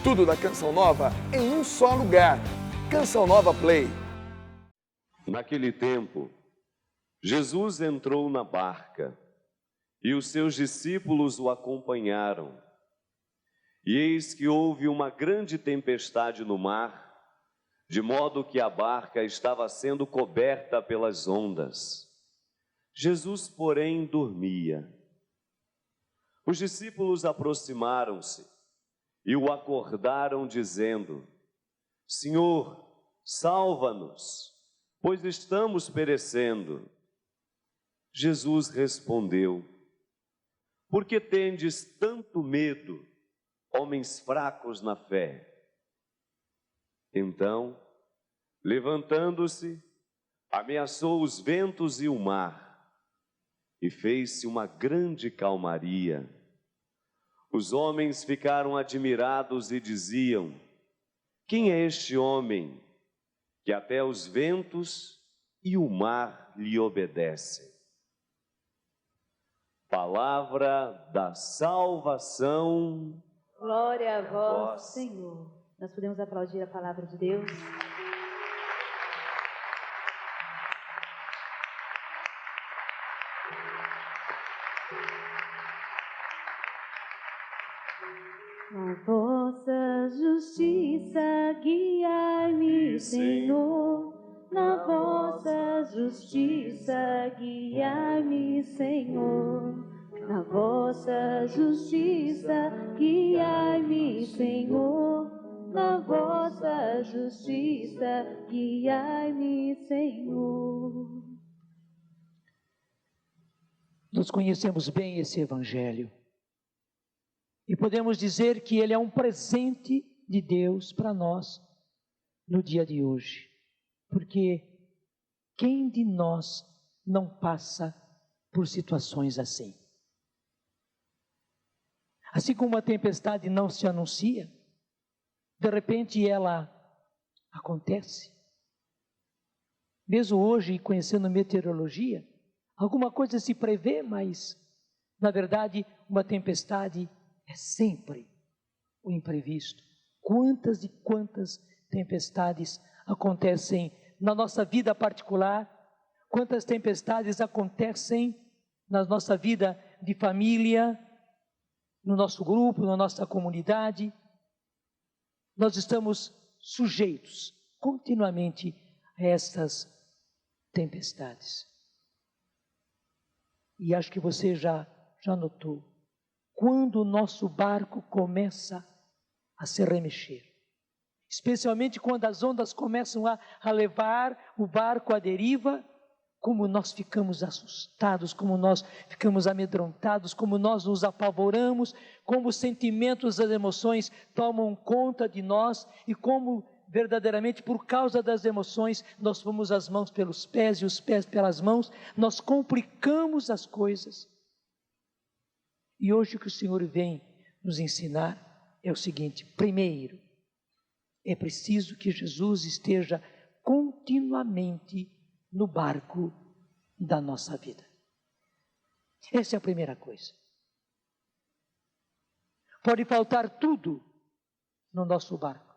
Tudo da Canção Nova em um só lugar. Canção Nova Play. Naquele tempo, Jesus entrou na barca e os seus discípulos o acompanharam. E eis que houve uma grande tempestade no mar, de modo que a barca estava sendo coberta pelas ondas. Jesus, porém, dormia. Os discípulos aproximaram-se e o acordaram, dizendo: Senhor, salva-nos, pois estamos perecendo. Jesus respondeu: Por que tendes tanto medo, homens fracos na fé? Então, levantando-se, ameaçou os ventos e o mar, e fez-se uma grande calmaria. Os homens ficaram admirados e diziam: Quem é este homem que até os ventos e o mar lhe obedecem? Palavra da salvação. Glória a vós, Senhor. Nós podemos aplaudir a palavra de Deus. A vossa justiça guiai-me, Senhor. Na vossa justiça guiai-me, Senhor. Na vossa justiça guiai-me, Senhor. Na vossa justiça guiai-me, Senhor. Nós conhecemos bem esse evangelho e podemos dizer que ele é um presente de Deus para nós no dia de hoje, porque quem de nós não passa por situações assim? Assim como a tempestade não se anuncia, de repente ela acontece. Mesmo hoje, conhecendo meteorologia, alguma coisa se prevê, mas, na verdade, uma tempestade é sempre o imprevisto. Quantas e quantas tempestades acontecem na nossa vida particular, quantas tempestades acontecem na nossa vida de família, no nosso grupo, na nossa comunidade. Nós estamos sujeitos continuamente a essas tempestades. E acho que você já notou, quando o nosso barco começa a se remexer, especialmente quando as ondas começam a levar o barco à deriva, como nós ficamos assustados, como nós ficamos amedrontados, como nós nos apavoramos, como os sentimentos, as emoções tomam conta de nós e como verdadeiramente por causa das emoções nós pomos as mãos pelos pés e os pés pelas mãos, nós complicamos as coisas. E hoje o que o Senhor vem nos ensinar é o seguinte: primeiro, é preciso que Jesus esteja continuamente no barco da nossa vida. Essa é a primeira coisa. Pode faltar tudo no nosso barco.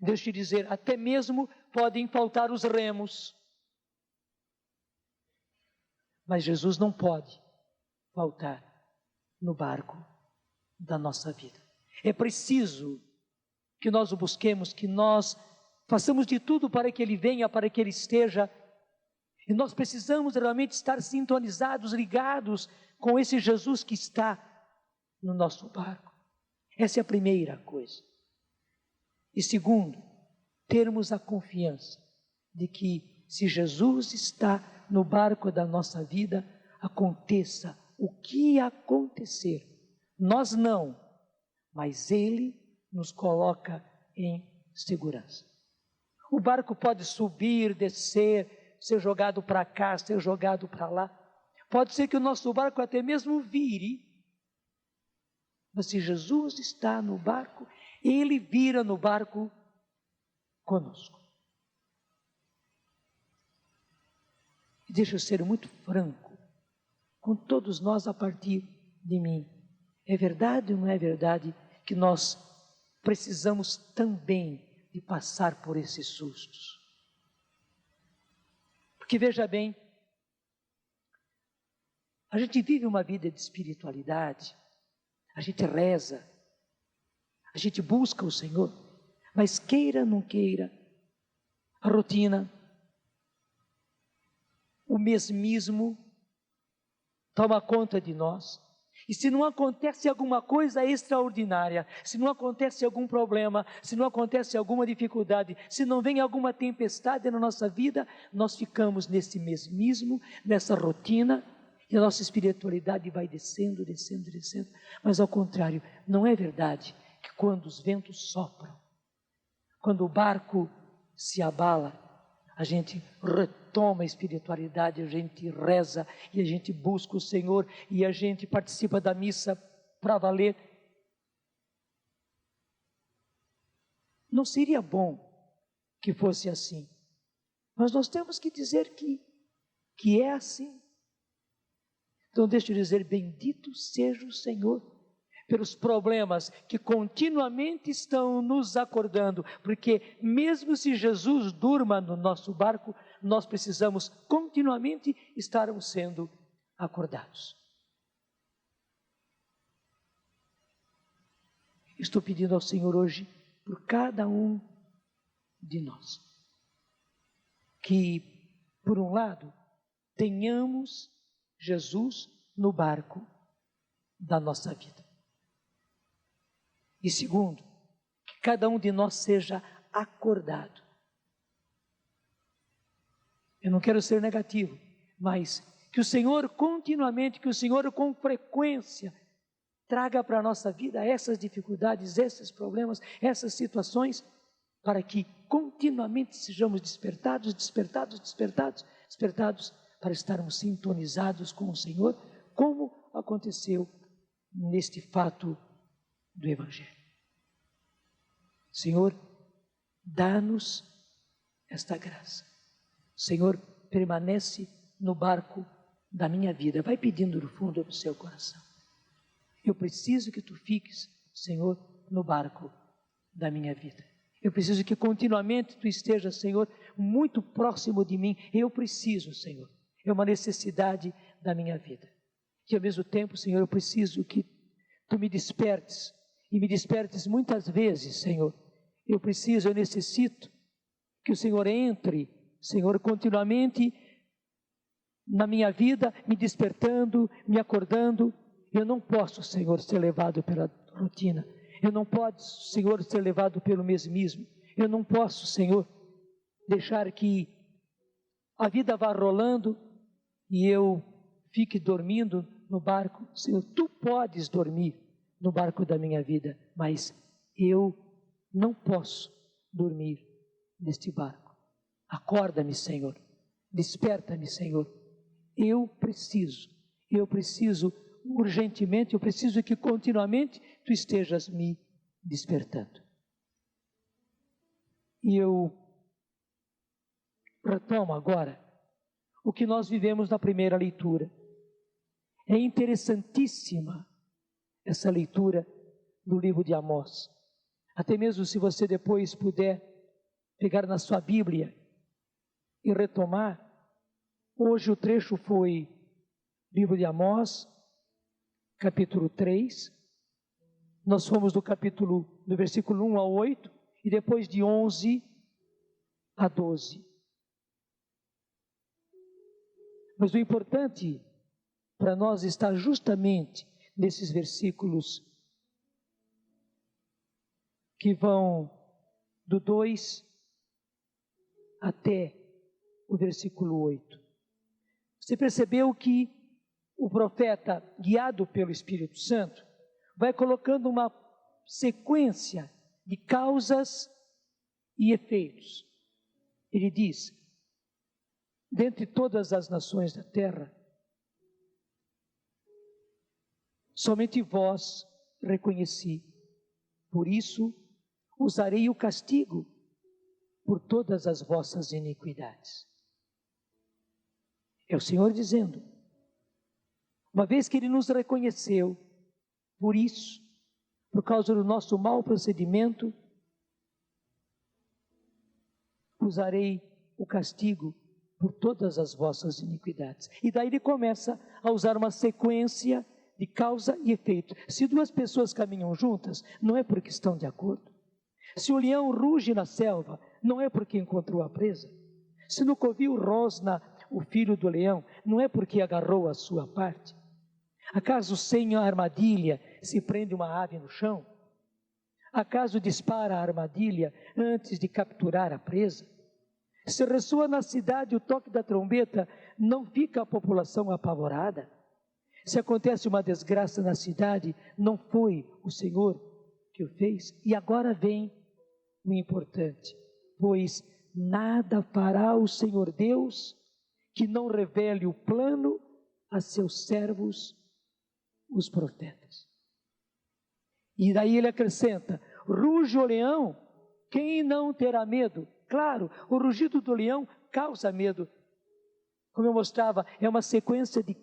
Deixa eu dizer, até mesmo podem faltar os remos. Mas Jesus não pode faltar no barco da nossa vida. É preciso que nós o busquemos, que nós façamos de tudo para que Ele venha, para que Ele esteja. E nós precisamos realmente estar sintonizados, ligados com esse Jesus que está no nosso barco. Essa é a primeira coisa. E segundo, termos a confiança de que se Jesus está no barco da nossa vida, aconteça o que acontecer, nós não, mas Ele nos coloca em segurança. O barco pode subir, descer, ser jogado para cá, ser jogado para lá. Pode ser que o nosso barco até mesmo vire. Mas se Jesus está no barco, Ele vira no barco conosco. E deixa eu ser muito franco com todos nós a partir de mim. É verdade ou não é verdade que nós precisamos também de passar por esses sustos. Porque veja bem, a gente vive uma vida de espiritualidade, a gente reza, a gente busca o Senhor, mas queira, não queira, a rotina, o mesmismo toma conta de nós. E se não acontece alguma coisa extraordinária, se não acontece algum problema, se não acontece alguma dificuldade, se não vem alguma tempestade na nossa vida, nós ficamos nesse mesmismo, nessa rotina, e a nossa espiritualidade vai descendo, descendo, descendo. Mas ao contrário, não é verdade que quando os ventos sopram, quando o barco se abala, a gente retoma a espiritualidade, a gente reza e a gente busca o Senhor e a gente participa da missa para valer. Não seria bom que fosse assim, mas nós temos que dizer que é assim. Então deixa eu dizer, bendito seja o Senhor pelos problemas que continuamente estão nos acordando, porque mesmo se Jesus durma no nosso barco, nós precisamos continuamente estarmos sendo acordados. Estou pedindo ao Senhor hoje, por cada um de nós, que, por um lado, tenhamos Jesus no barco da nossa vida. E segundo, que cada um de nós seja acordado. Eu não quero ser negativo, mas que o Senhor continuamente, que o Senhor com frequência traga para a nossa vida essas dificuldades, esses problemas, essas situações, para que continuamente sejamos despertados para estarmos sintonizados com o Senhor, como aconteceu neste fato do Evangelho. Senhor, dá-nos esta graça. Senhor, permanece no barco da minha vida. Vai pedindo no fundo do seu coração. Eu preciso que tu fiques, Senhor, no barco da minha vida. Eu preciso que continuamente tu estejas, Senhor, muito próximo de mim. Eu preciso, Senhor. É uma necessidade da minha vida. E ao mesmo tempo, Senhor, eu preciso que tu me despertes. E me despertes muitas vezes, Senhor. Eu necessito que o Senhor entre, Senhor, continuamente na minha vida, me despertando, me acordando. Eu não posso, Senhor, ser levado pela rotina. Eu não posso, Senhor, ser levado pelo mesmismo. Eu não posso, Senhor, deixar que a vida vá rolando e eu fique dormindo no barco. Senhor, tu podes dormir no barco da minha vida, mas eu não posso dormir neste barco. Acorda-me, Senhor. Desperta-me, Senhor. Eu preciso urgentemente, eu preciso que continuamente tu estejas me despertando. E eu retomo agora o que nós vivemos na primeira leitura. É interessantíssima essa leitura do livro de Amós. Até mesmo se você depois puder pegar na sua Bíblia e retomar. Hoje o trecho foi livro de Amós, capítulo 3. Nós fomos do versículo 1 a 8 e depois de 11 a 12. Mas o importante para nós está justamente nesses versículos que vão do 2 até o versículo 8. Você percebeu que o profeta, guiado pelo Espírito Santo, vai colocando uma sequência de causas e efeitos. Ele diz: dentre todas as nações da terra, somente vós reconheci, por isso usarei o castigo por todas as vossas iniquidades. É o Senhor dizendo, uma vez que Ele nos reconheceu, por isso, por causa do nosso mau procedimento, usarei o castigo por todas as vossas iniquidades. E daí ele começa a usar uma sequência de causa e efeito. Se duas pessoas caminham juntas, não é porque estão de acordo. Se o leão ruge na selva, não é porque encontrou a presa. Se no covil rosna o filho do leão, não é porque agarrou a sua parte. Acaso sem a armadilha se prende uma ave no chão? Acaso dispara a armadilha antes de capturar a presa? Se ressoa na cidade o toque da trombeta, não fica a população apavorada? Se acontece uma desgraça na cidade, não foi o Senhor que o fez? E agora vem o importante, pois nada fará o Senhor Deus que não revele o plano a seus servos, os profetas. E daí ele acrescenta: ruge o leão, quem não terá medo? Claro, o rugido do leão causa medo. Como eu mostrava, é uma sequência de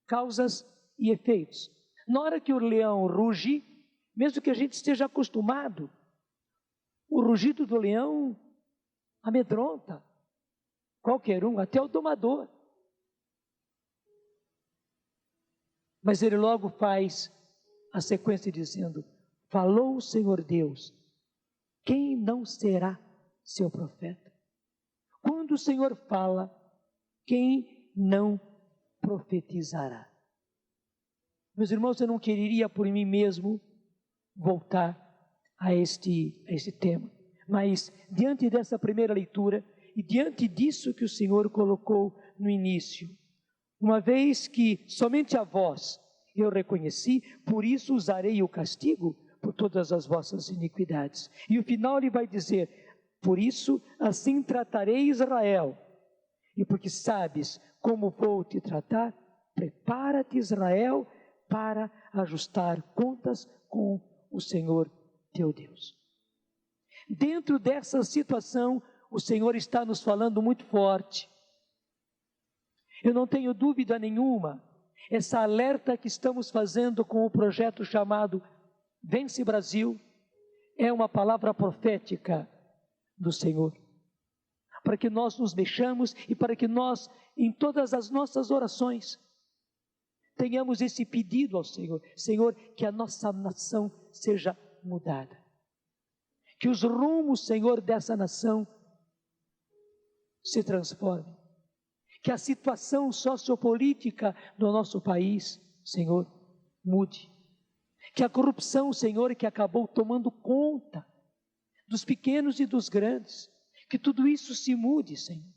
causas e efeitos. Na hora que o leão ruge, mesmo que a gente esteja acostumado, o rugido do leão amedronta qualquer um, até o domador. Mas ele logo faz a sequência dizendo: falou o Senhor Deus, quem não será seu profeta? Quando o Senhor fala, quem não profetizará? Meus irmãos, eu não queria por mim mesmo voltar a este tema, mas diante dessa primeira leitura e diante disso que o Senhor colocou no início, uma vez que somente a vós eu reconheci, por isso usarei o castigo por todas as vossas iniquidades. E o final ele vai dizer: por isso assim tratarei Israel, e porque sabes como vou te tratar, prepara-te, Israel, para ajustar contas com o Senhor teu Deus. Dentro dessa situação, o Senhor está nos falando muito forte. Eu não tenho dúvida nenhuma, essa alerta que estamos fazendo com o projeto chamado Vence Brasil, é uma palavra profética do Senhor, para que nós nos mexamos e para que nós, em todas as nossas orações, tenhamos esse pedido ao Senhor: Senhor, que a nossa nação seja mudada, que os rumos, Senhor, dessa nação se transformem, que a situação sociopolítica do nosso país, Senhor, mude, que a corrupção, Senhor, que acabou tomando conta dos pequenos e dos grandes, que tudo isso se mude, Senhor.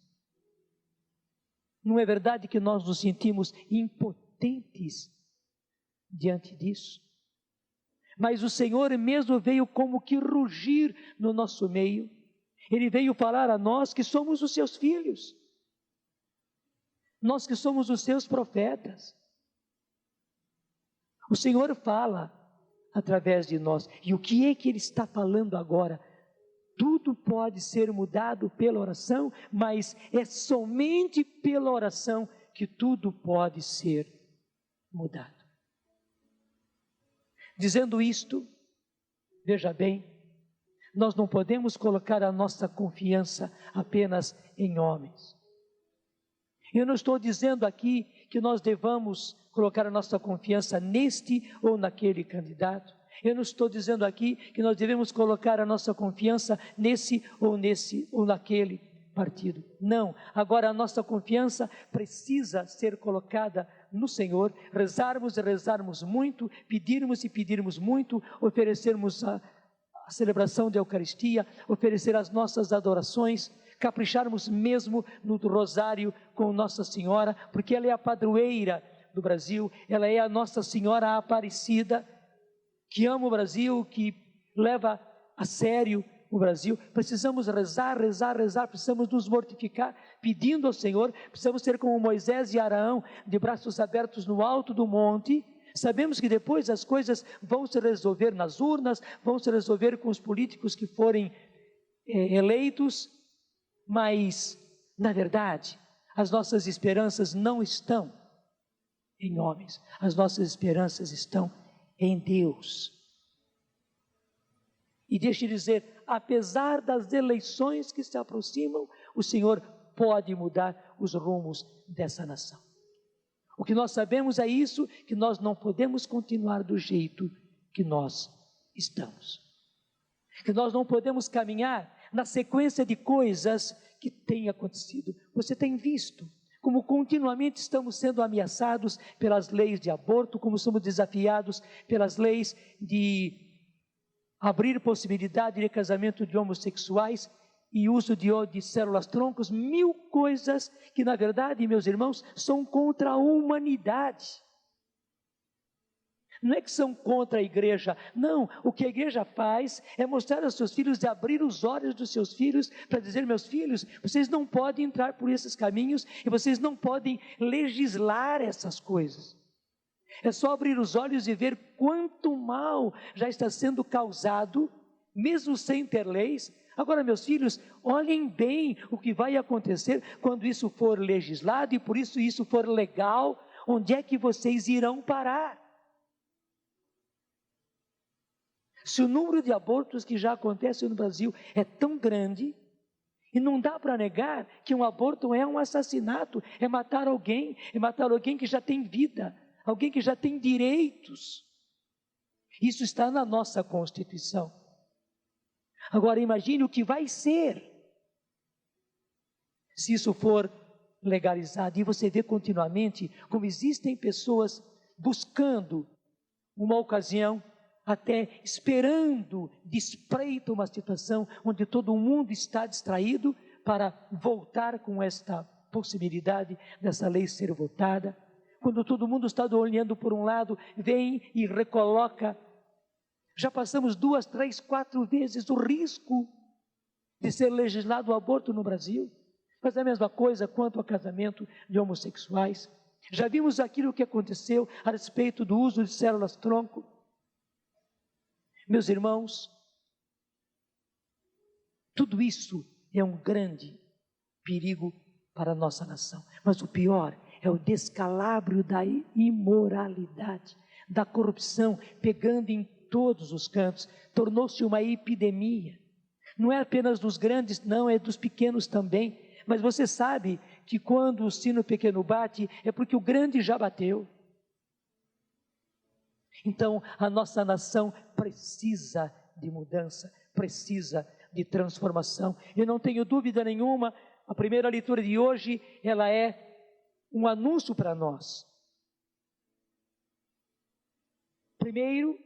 Não é verdade que nós nos sentimos impotentes diante disso? Mas o Senhor mesmo veio como que rugir no nosso meio. Ele veio falar a nós que somos os seus filhos, nós que somos os seus profetas. O Senhor fala através de nós. E o que é que Ele está falando agora? Tudo pode ser mudado pela oração, mas é somente pela oração que tudo pode ser mudado. Dizendo isto, veja bem, nós não podemos colocar a nossa confiança apenas em homens. Eu não estou dizendo aqui que nós devamos colocar a nossa confiança neste ou naquele candidato. Eu não estou dizendo aqui que nós devemos colocar a nossa confiança nesse ou naquele partido. Não. Agora a nossa confiança precisa ser colocada no Senhor, rezarmos e rezarmos muito, pedirmos e pedirmos muito, oferecermos a celebração da Eucaristia, oferecer as nossas adorações, capricharmos mesmo no rosário com Nossa Senhora, porque ela é a padroeira do Brasil, ela é a Nossa Senhora Aparecida, que ama o Brasil, que leva a sério o Brasil. Precisamos rezar, rezar, rezar, precisamos nos mortificar, pedindo ao Senhor, precisamos ser como Moisés e Araão, de braços abertos no alto do monte. Sabemos que depois as coisas vão se resolver nas urnas, vão se resolver com os políticos que forem eleitos, mas, na verdade, as nossas esperanças não estão em homens, as nossas esperanças estão em Deus. E deixe eu dizer, apesar das eleições que se aproximam, o Senhor pode mudar os rumos dessa nação. O que nós sabemos é isso, que nós não podemos continuar do jeito que nós estamos. Que nós não podemos caminhar na sequência de coisas que têm acontecido. Você tem visto como continuamente estamos sendo ameaçados pelas leis de aborto, como somos desafiados pelas leis de abrir possibilidade de casamento de homossexuais e uso de células-troncos, 1000 coisas que, na verdade, meus irmãos, são contra a humanidade. Não é que são contra a igreja, não. O que a igreja faz é mostrar aos seus filhos, de abrir os olhos dos seus filhos, para dizer, meus filhos, vocês não podem entrar por esses caminhos e vocês não podem legislar essas coisas. É só abrir os olhos e ver quanto mal já está sendo causado, mesmo sem ter leis. Agora, meus filhos, olhem bem o que vai acontecer quando isso for legislado e por isso for legal. Onde é que vocês irão parar? Se o número de abortos que já acontece no Brasil é tão grande, e não dá para negar que um aborto é um assassinato, é matar alguém que já tem vida, alguém que já tem direitos. Isso está na nossa Constituição. Agora imagine o que vai ser se isso for legalizado. E você vê continuamente como existem pessoas buscando uma ocasião, até esperando de espreita uma situação onde todo mundo está distraído para voltar com esta possibilidade dessa lei ser votada. Quando todo mundo está olhando por um lado, vem e recoloca. Já passamos 2, 3, 4 vezes o risco de ser legislado o aborto no Brasil. Mas é a mesma coisa quanto ao casamento de homossexuais. Já vimos aquilo que aconteceu a respeito do uso de células-tronco. Meus irmãos, tudo isso é um grande perigo para a nossa nação. Mas o pior é o descalabro da imoralidade, da corrupção, pegando em todos os cantos. Tornou-se uma epidemia. Não é apenas dos grandes, não, é dos pequenos também. Mas você sabe que quando o sino pequeno bate, é porque o grande já bateu. Então, a nossa nação precisa de mudança, precisa de transformação. Eu não tenho dúvida nenhuma, a primeira leitura de hoje, ela é um anúncio para nós. Primeiro,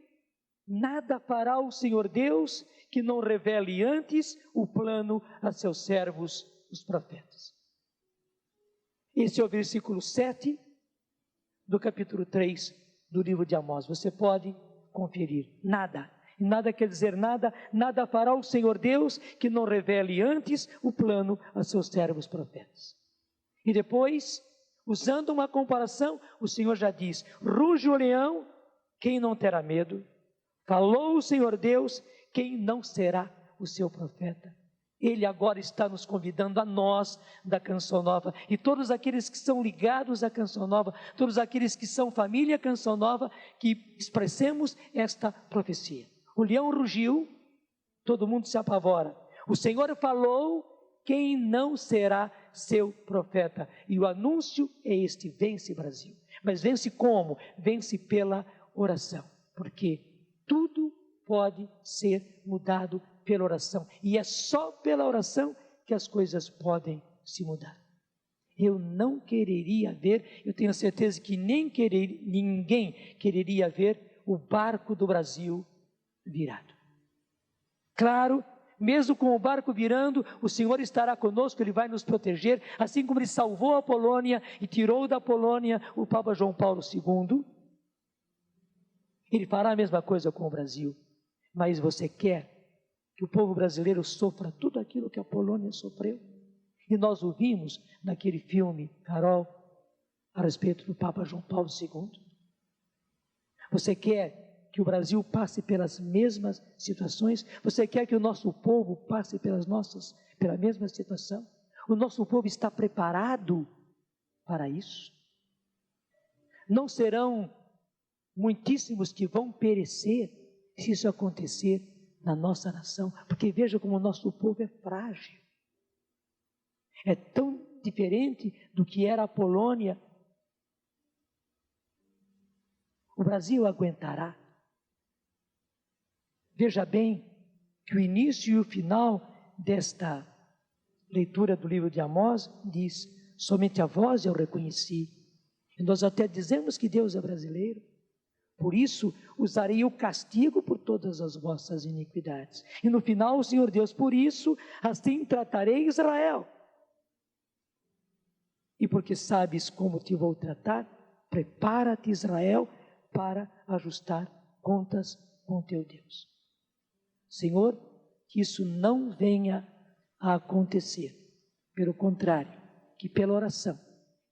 nada fará o Senhor Deus que não revele antes o plano a seus servos, os profetas. Esse é o versículo 7 do capítulo 3 do livro de Amós. Você pode conferir. Nada. E nada quer dizer nada. Nada fará o Senhor Deus que não revele antes o plano a seus servos profetas. E depois, usando uma comparação, o Senhor já diz: ruge o leão, quem não terá medo? Falou o Senhor Deus, quem não será o seu profeta? Ele agora está nos convidando a nós da Canção Nova e todos aqueles que são ligados à Canção Nova, todos aqueles que são família Canção Nova, que expressemos esta profecia. O leão rugiu, todo mundo se apavora. O Senhor falou, quem não será seu profeta? E o anúncio é este: vence Brasil. Mas vence como? Vence pela oração, porque tudo pode ser mudado pela oração, e é só pela oração que as coisas podem se mudar. Eu não quereria ver, eu tenho certeza que ninguém quereria ver o barco do Brasil virado. Claro, mesmo com o barco virando, o Senhor estará conosco, Ele vai nos proteger, assim como Ele salvou a Polônia e tirou da Polônia o Papa João Paulo II, Ele fará a mesma coisa com o Brasil. Mas você quer que o povo brasileiro sofra tudo aquilo que a Polônia sofreu? E nós ouvimos naquele filme, Carol, a respeito do Papa João Paulo II. Você quer que o Brasil passe pelas mesmas situações? Você quer que o nosso povo passe pela mesma situação? O nosso povo está preparado para isso? Não serão muitíssimos que vão perecer se isso acontecer na nossa nação, porque veja como o nosso povo é frágil. É tão diferente do que era a Polônia. O Brasil aguentará. Veja bem que o início e o final desta leitura do livro de Amós diz: somente a vós eu reconheci. E nós até dizemos que Deus é brasileiro. Por isso, usarei o castigo por todas as vossas iniquidades. E no final, o Senhor Deus, por isso, assim tratarei Israel. E porque sabes como te vou tratar, prepara-te, Israel, para ajustar contas com teu Deus. Senhor, que isso não venha a acontecer. Pelo contrário, que pela oração,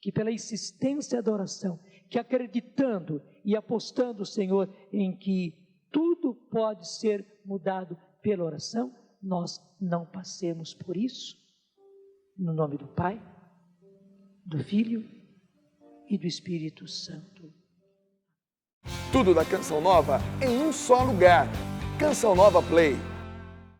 que pela insistência da oração, que acreditando e apostando, Senhor, em que tudo pode ser mudado pela oração, nós não passemos por isso. No nome do Pai, do Filho e do Espírito Santo. Tudo da Canção Nova em um só lugar. Canção Nova Play.